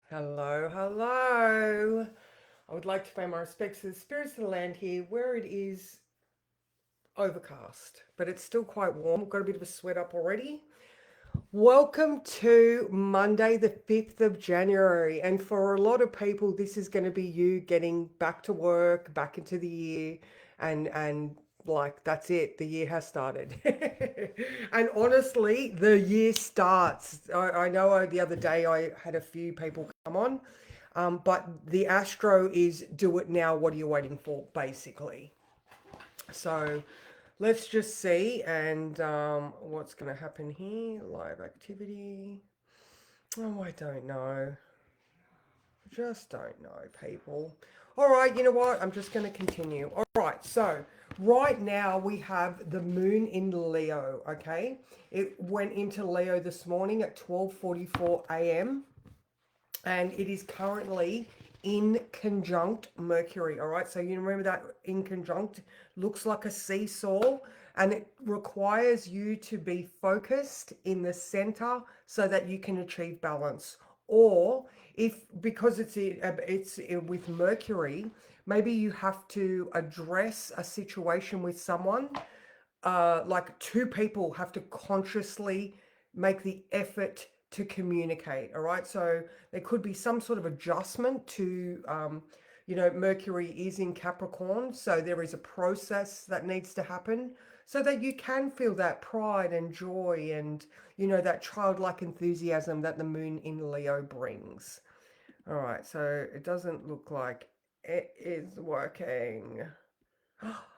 Hello, hello. I would like to pay my respects to the spirits of the land here where it is overcast, but it's still quite warm. I've got a bit of a sweat up already. Welcome to Monday, the 5th of January. And for a lot of people, this is going to be you getting back to work, back into the year, and like that's it. The year has started. And honestly, the year starts. I know the other day I had a few people come on, but the Astro is do it now. What are you waiting for, basically? So let's just see and what's going to happen here. Live activity. Oh, I don't know. Just don't know, people. All right, you know what? I'm just going to continue. All right, so right now we have the moon in Leo, okay? It went into Leo this morning at 12:44 a.m. and it is currently in conjunct Mercury. All right, so you remember that in conjunct looks like a seesaw, and it requires you to be focused in the center so that you can achieve balance. Or if because it's with Mercury, maybe you have to address a situation with someone, like two people have to consciously make the effort to communicate. All right, so there could be some sort of adjustment to Mercury is in Capricorn, so there is a process that needs to happen so that you can feel that pride and joy and that childlike enthusiasm that the moon in Leo brings. All right, so it doesn't look like it is working.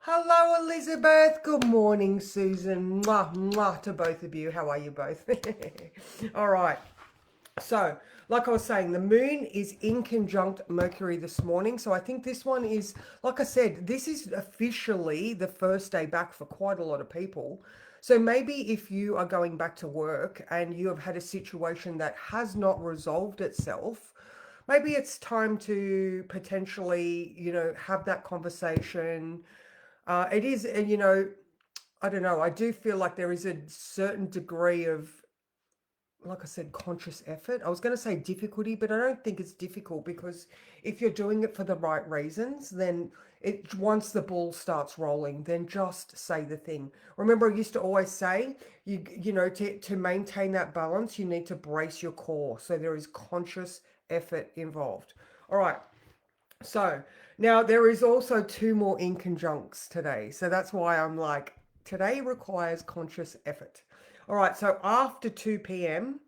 Hello, Elizabeth. Good morning, Susan. Mwah, mwah to both of you. How are you both? All right. So, like I was saying, the moon is in conjunct Mercury this morning. So, I think this one is, like I said, this is officially the first day back for quite a lot of people. So, maybe if you are going back to work and you have had a situation that has not resolved itself, maybe it's time to potentially, have that conversation. It is, I don't know. I do feel like there is a certain degree of, like I said, conscious effort. I was going to say difficulty, but I don't think it's difficult because if you're doing it for the right reasons, then it once the ball starts rolling, then just say the thing. Remember, I used to always say, to maintain that balance, you need to brace your core. So there is conscious effort involved. All right. So now there is also two more inconjuncts today. So that's why I'm like, today requires conscious effort. All right, so after 2 p.m.,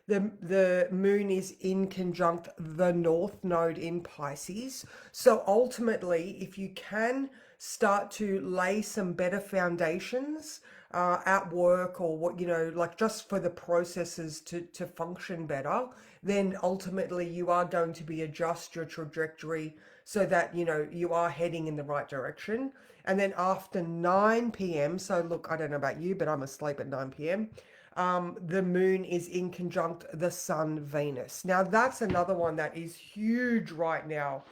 the moon is in conjunct the north node in Pisces. So ultimately, if you can start to lay some better foundations at work or what, like just for the processes to function better, then ultimately you are going to be adjust your trajectory so that you are heading in the right direction. And then after 9 p.m., so look, I don't know about you, but I'm asleep at 9 p.m. The moon is in conjunct the sun Venus. Now that's another one that is huge right now.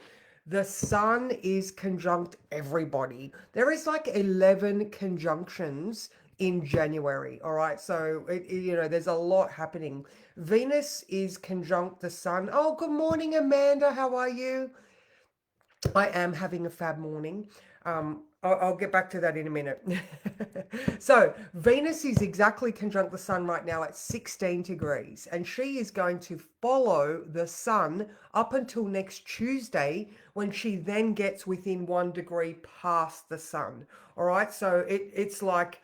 The sun is conjunct everybody. There is like 11 conjunctions in January. All right. So, there's a lot happening. Venus is conjunct the sun. Oh, good morning, Amanda. How are you? I am having a fab morning. I'll get back to that in a minute. So, Venus is exactly conjunct the sun right now at 16 degrees, and she is going to follow the sun up until next Tuesday when she then gets within 1 degree past the sun. All right, so it's like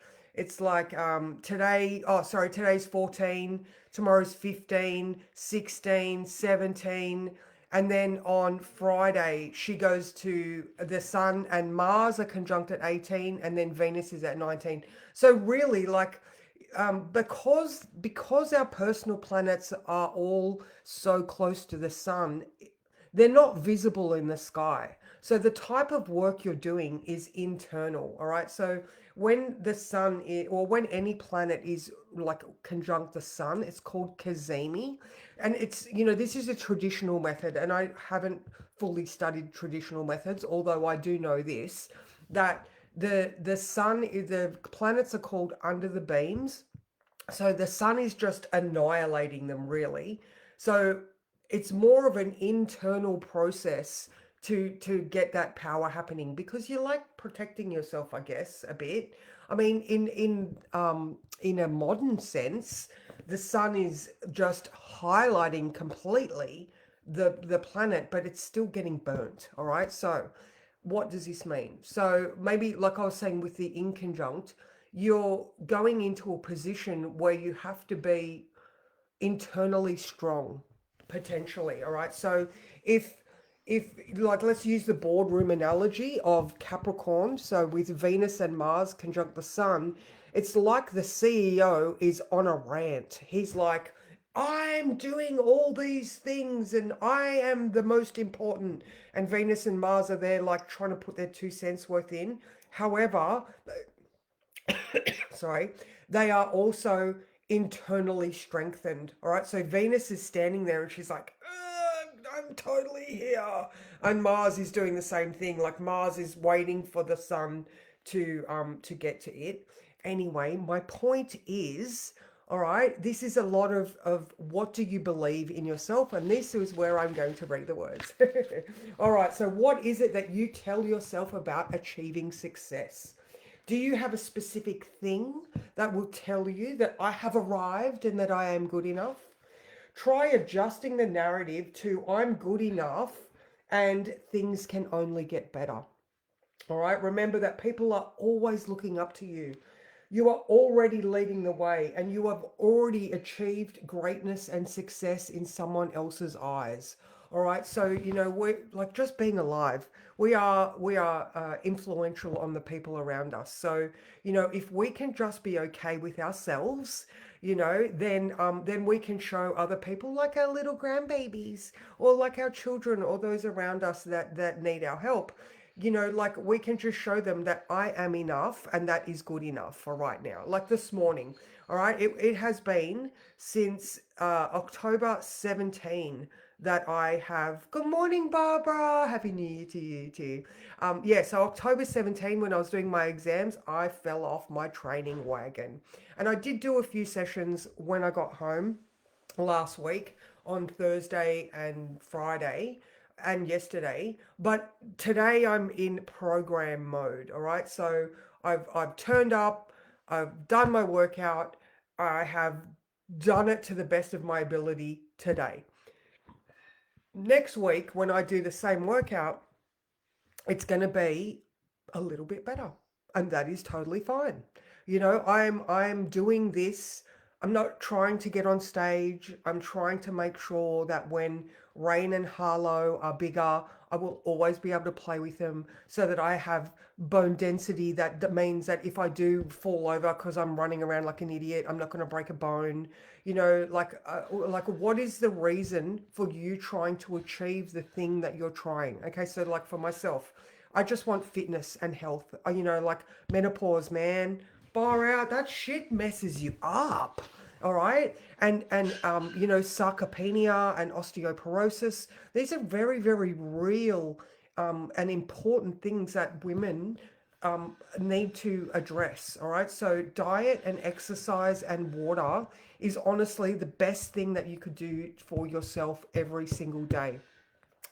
today, oh, sorry, today's 14, tomorrow's 15, 16, 17. And then on Friday, she goes to the Sun and Mars are conjunct at 18, and then Venus is at 19. So really, like, because our personal planets are all so close to the Sun, they're not visible in the sky. So the type of work you're doing is internal, all right? So when the sun is, or when any planet is like conjunct the sun, it's called cazimi. And this is a traditional method, and I haven't fully studied traditional methods, although I do know this, that the planets are called under the beams. So the sun is just annihilating them, really. So it's more of an internal process to get that power happening, because you like protecting yourself, I guess, a bit. I mean, in a modern sense, the sun is just highlighting completely the planet, but it's still getting burnt. All right, so what does this mean? So maybe, like I was saying with the inconjunct, you're going into a position where you have to be internally strong, potentially. All right, so if if like, let's use the boardroom analogy of Capricorn. So with Venus and Mars conjunct the sun, it's like the CEO is on a rant. He's like, I'm doing all these things and I am the most important, and Venus and Mars are there like trying to put their 2 cents worth in. However, sorry, they are also internally strengthened. All right, so Venus is standing there and she's like, I'm totally here, and Mars is doing the same thing. Like, Mars is waiting for the sun to get to it. Anyway, my point is, all right, this is a lot of what do you believe in yourself, and this is where I'm going to read the words. All right, so what is it that you tell yourself about achieving success? Do you have a specific thing that will tell you that I have arrived and that I am good enough? Try adjusting the narrative to I'm good enough and things can only get better. All right. Remember that people are always looking up to you. You are already leading the way and you have already achieved greatness and success in someone else's eyes. All right. So, we're like, just being alive. We are influential on the people around us. So, if we can just be okay with ourselves, then we can show other people, like our little grandbabies or like our children or those around us that need our help. Like, we can just show them that I am enough and that is good enough for right now. Like this morning, all right, it has been since October 17 that I have. Good morning, Barbara. Happy New Year to you too. Yeah, so October 17, when I was doing my exams, I fell off my training wagon. And I did do a few sessions when I got home last week on Thursday and Friday and yesterday, but today I'm in program mode. All right, so I've turned up, I've done my workout, I have done it to the best of my ability today. Next week, when I do the same workout, it's going to be a little bit better, and that is totally fine. I'm doing this. I'm not trying to get on stage. I'm trying to make sure that when Rain and Harlow are bigger, I will always be able to play with them so that I have bone density. That means that if I do fall over because I'm running around like an idiot, I'm not going to break a bone. Like, what is the reason for you trying to achieve the thing that you're trying? Okay, so like for myself, I just want fitness and health. Like menopause, man, bar out, that shit messes you up. All right. And sarcopenia and osteoporosis, these are very, very real and important things that women need to address. All right. So diet and exercise and water is honestly the best thing that you could do for yourself every single day.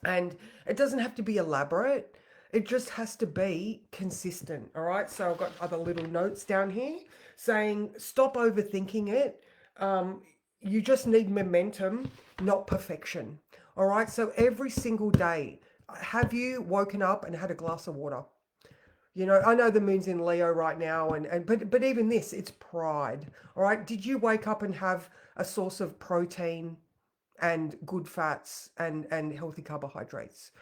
And it doesn't have to be elaborate. It just has to be consistent. All right. So I've got other little notes down here saying stop overthinking it. Um, you just need momentum, not perfection. All right. So every single day, have you woken up and had a glass of water? I know the moon's in Leo right now, but even this, it's pride. All right. Did you wake up and have a source of protein and good fats and healthy carbohydrates?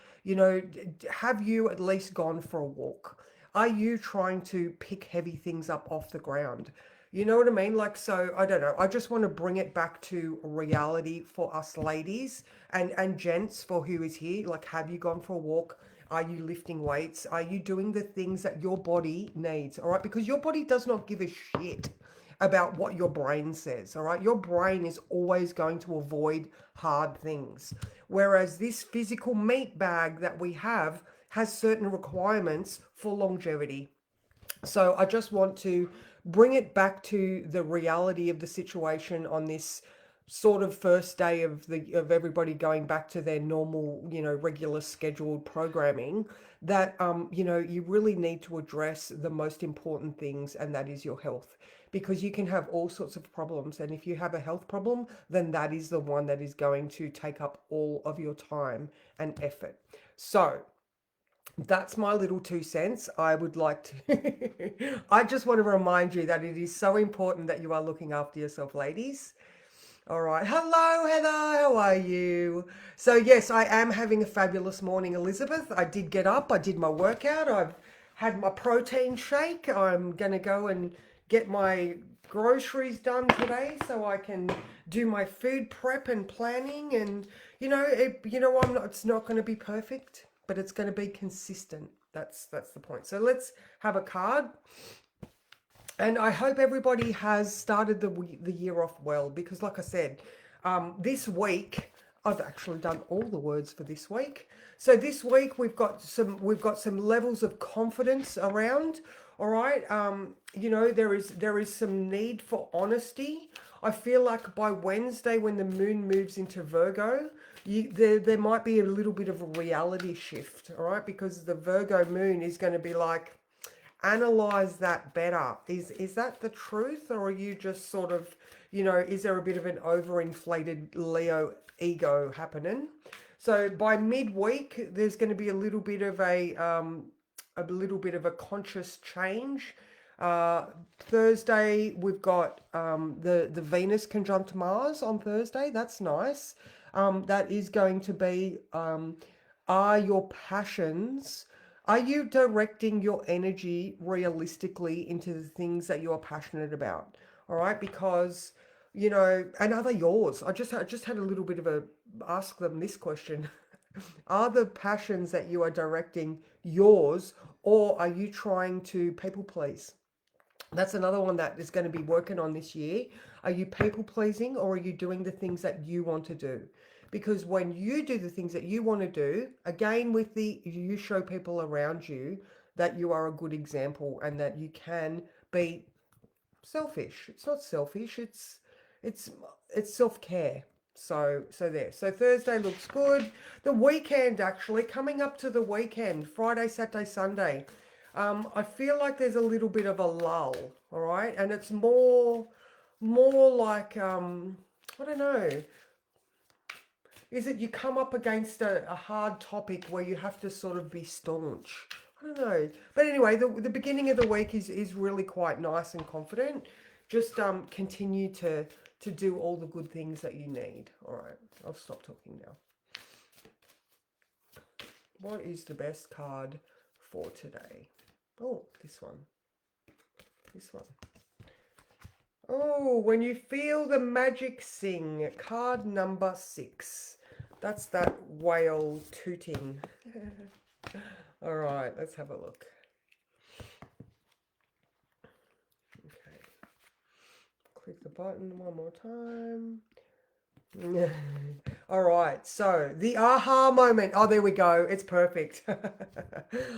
Have you at least gone for a walk? Are you trying to pick heavy things up off the ground? You know what I mean? Like, so I don't know. I just want to bring it back to reality for us ladies and gents for who is here. Like, have you gone for a walk? Are you lifting weights? Are you doing the things that your body needs? All right, because your body does not give a shit about what your brain says. All right, your brain is always going to avoid hard things, whereas this physical meat bag that we have has certain requirements for longevity. So I just want to bring it back to the reality of the situation on this sort of first day of everybody going back to their normal, regular scheduled programming, that you really need to address the most important things, and that is your health. Because you can have all sorts of problems, and if you have a health problem, then that is the one that is going to take up all of your time and effort. So that's my little 2 cents. I would like to, I just want to remind you that it is so important that you are looking after yourself, ladies. All right. Hello, Heather. How are you? So, yes, I am having a fabulous morning, Elizabeth. I did get up, I did my workout, I've had my protein shake. I'm going to go and get my groceries done today so I can do my food prep and planning. And, it's not going to be perfect, but it's going to be consistent. That's the point. So, let's have a card. And I hope everybody has started the year off well, because, like I said, this week I've actually done all the words for this week. So this week we've got some levels of confidence around. All right, there is some need for honesty. I feel like by Wednesday, when the moon moves into Virgo, there might be a little bit of a reality shift. All right, because the Virgo moon is going to be like, analyze that better. Is that the truth, or are you just sort of, is there a bit of an overinflated Leo ego happening? So by midweek, there's going to be a little bit of a conscious change. Thursday, we've got the Venus conjunct Mars on Thursday. That's nice. That is going to be, are your passions, are you directing your energy realistically into the things that you're passionate about? All right, because and are they yours? I just had a little bit of a ask them this question. Are the passions that you are directing yours, or are you trying to people please? That's another one that is going to be working on this year. Are you people pleasing, or are you doing the things that you want to do? Because when you do the things that you want to do, again, you show people around you that you are a good example and that you can be selfish. It's not selfish. It's it's self-care. So Thursday looks good. The weekend, actually, coming up to the weekend, Friday, Saturday, Sunday. I feel like there's a little bit of a lull, all right, and it's more like, I don't know. Is it you come up against a hard topic where you have to sort of be staunch? I don't know. But anyway, the beginning of the week is really quite nice and confident. Just continue to do all the good things that you need. All right, I'll stop talking now. What is the best card for today? Oh, this one. This one. Oh, when you feel the magic sing, card number 6. That's that whale tooting. All right, let's have a look. Okay. Click the button one more time. All right, so the aha moment. Oh, there we go. It's perfect.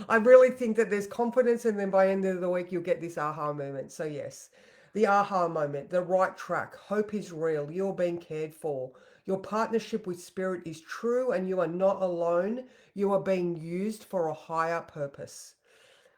I really think that there's confidence, and then by end of the week, you'll get this aha moment. So yes, the aha moment, the right track. Hope is real. You're being cared for. Your partnership with spirit is true, and you are not alone. You are being used for a higher purpose.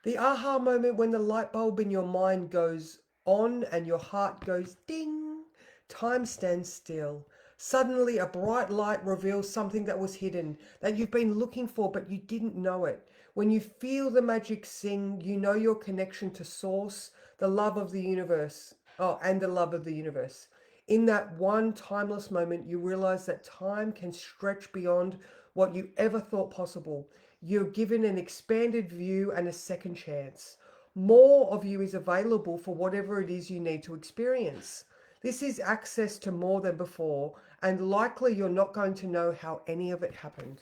The aha moment, when the light bulb in your mind goes on and your heart goes ding. Time stands still. Suddenly, a bright light reveals something that was hidden, that you've been looking for, but you didn't know it. When you feel the magic sing, you know your connection to Source, the love of the universe. Oh, and the love of the universe. In that one timeless moment, you realize that time can stretch beyond what you ever thought possible. You're given an expanded view and a second chance. More of you is available for whatever it is you need to experience. This is access to more than before, and likely you're not going to know how any of it happened.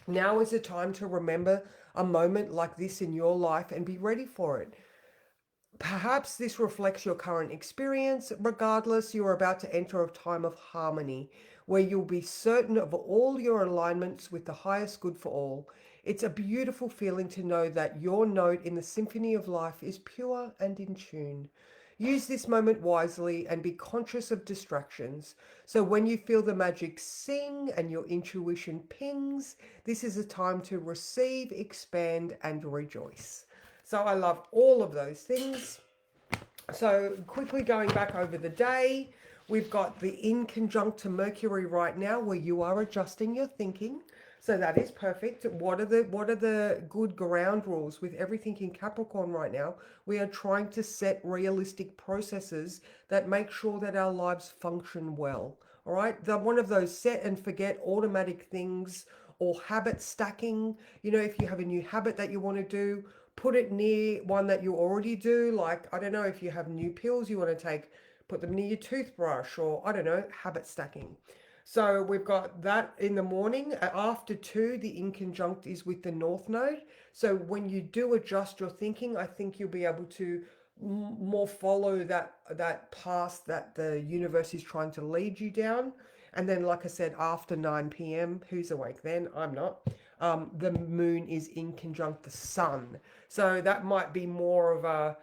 Now is the time to remember a moment like this in your life and be ready for it. Perhaps this reflects your current experience. Regardless, you are about to enter a time of harmony where you'll be certain of all your alignments with the highest good for all. It's a beautiful feeling to know that your note in the symphony of life is pure and in tune. Use this moment wisely and be conscious of distractions. So when you feel the magic sing and your intuition pings, this is a time to receive, expand, and rejoice. So I love all of those things. So quickly going back over the day, we've got the in conjunct to Mercury right now where you are adjusting your thinking. So that is perfect. What are the good ground rules with everything in Capricorn right now? We are trying to set realistic processes that make sure that our lives function well. All right? They're one of those set and forget automatic things or habit stacking. You know, if you have a new habit that you want to do, put it near one that you already do. Like, I don't know, if you have new pills you want to take, put them near your toothbrush, or I don't know, habit stacking. So we've got that in the morning. After 2, the inconjunct is with the North Node. So when you do adjust your thinking, I think you'll be able to more follow that path that the universe is trying to lead you down. And then, like I said, after 9 p.m., who's awake then? I'm not. The moon is in conjunct the sun. So that might be more of a,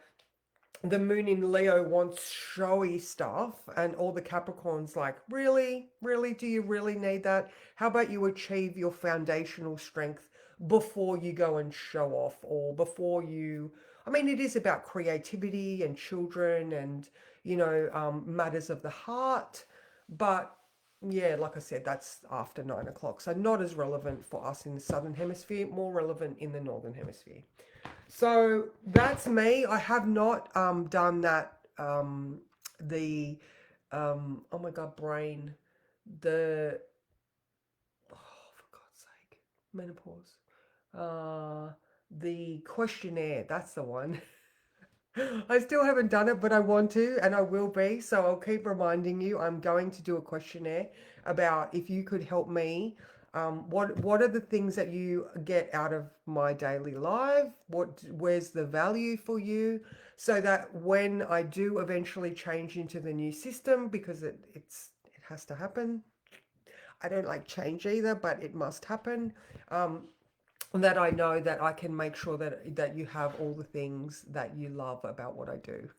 the moon in Leo wants showy stuff, and all the Capricorns like, really? Really? Do you really need that? How about you achieve your foundational strength before you go and show off, or before you, I mean, it is about creativity and children and, matters of the heart. But yeah, like I said, that's after 9 o'clock. So not as relevant for us in the Southern Hemisphere, more relevant in the Northern Hemisphere. So that's me. I have not done that. The oh my god, brain. The oh, for God's sake, menopause. The questionnaire. That's the one. I still haven't done it, but I want to, and I will be. So I'll keep reminding you. I'm going to do a questionnaire about if you could help me. What are the things that you get out of my daily life? Where's the value for you? So that when I do eventually change into the new system, because it has to happen. I don't like change either, but it must happen. Um, that I know that I can make sure that you have all the things that you love about what I do.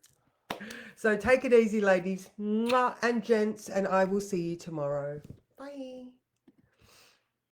So take it easy, ladies. Mwah, and gents, and I will see you tomorrow. Bye.